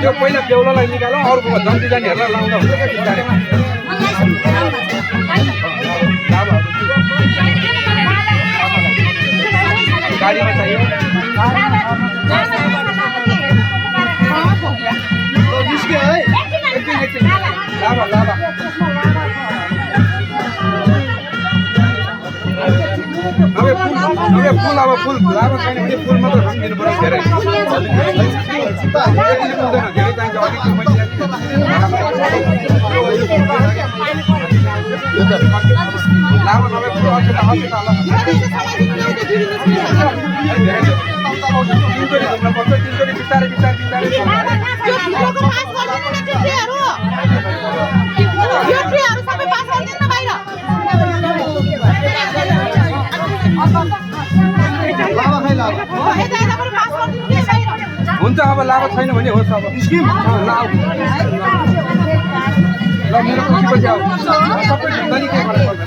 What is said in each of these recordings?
यो पहिला बेहुलालाई निकालो अरूको जन्ती जानेहरूलाई लाउँदा हुन्छ क्या टिकामा गाडीमा चाहियो लाभा लाभा अब फुल लाभा छैन भने फुल मात्र दिनु पर्छ धेरै धेरै चाहिन्छ लाभा नभए फुल बिस्तारै बिस्तारै हुन्छ अब लाभा छैन भने होस् अब ल मेरो खुसीपछि आऊ सबै झुन्डनी के गर्नु पर्छ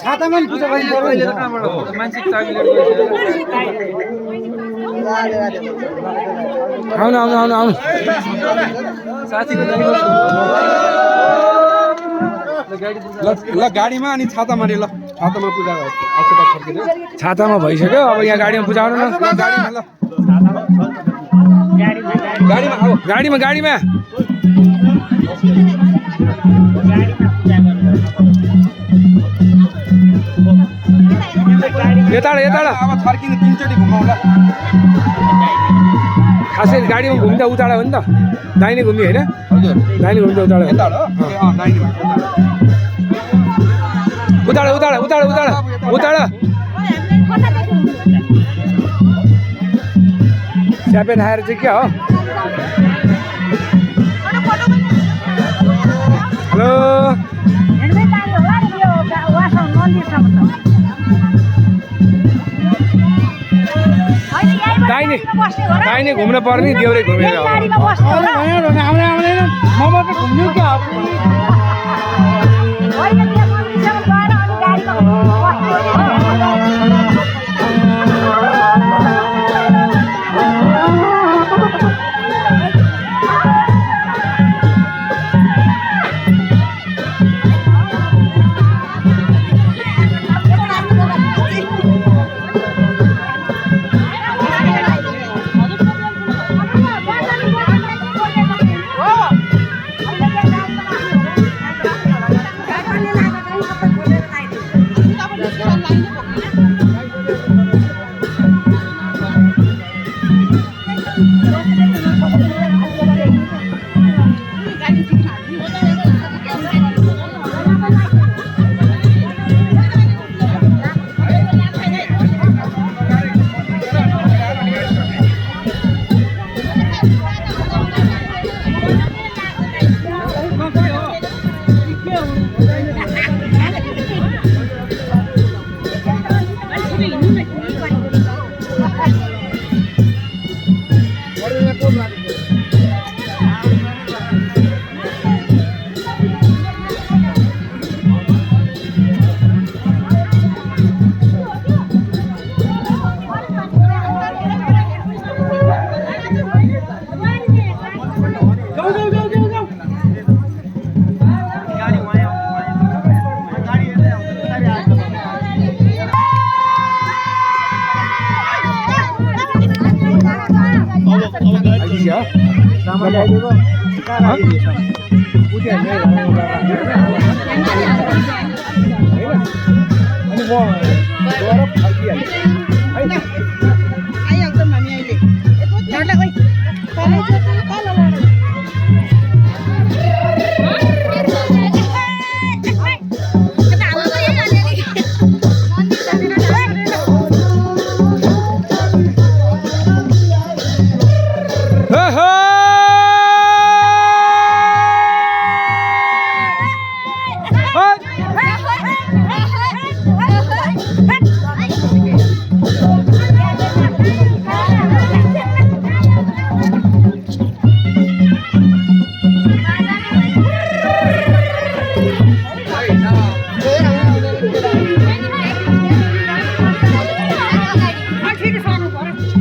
छातामा नि पूजा गर्नु पर्यो मान्छे आउनु आउनु आउनु आउनु साथीको ल गाडीमा अनि छातामा रे ल छातामा पूजा छातामा भइसक्यो अब यहाँ गाडीमा पूजा गर्नु न गाडीमा ल गाडीमा आऊ गाडीमा गाडीमा यताडा यताडा अब फर्किनु तीनचोटि घुमाउला खासै गाडीमा घुम्दा उताडा हो नि त दाहिने घुम्यो होइन हजुर दाहिने घुम्दा उताडा यताडा उताडा उताडा उताडा उताडा उताडा स्यापेन आएर चाहिँ क्या हो हेलो दाहिने घुम्न पर्ने देउरे घुमेर घुम्नु क्या बेसी हो अनि म गएर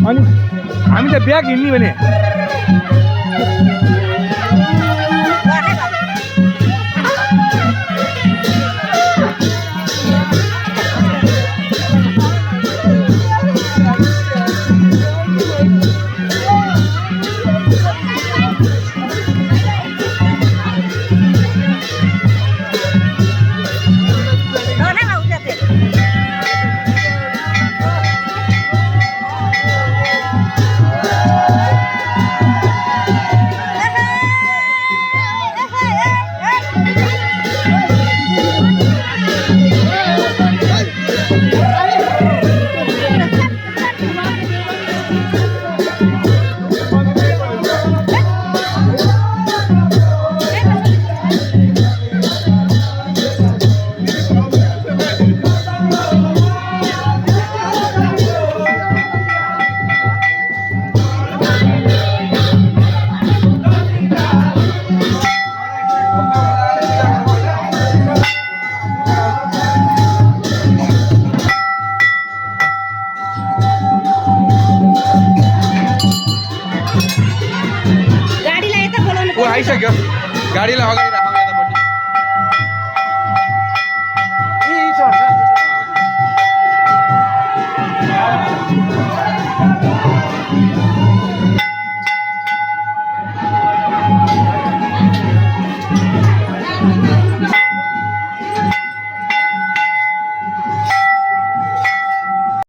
अनि हामी त ब्याग हिँड्ने भने आइसक्यो गाडीलाई अगाडि राखौँ यतापट्टि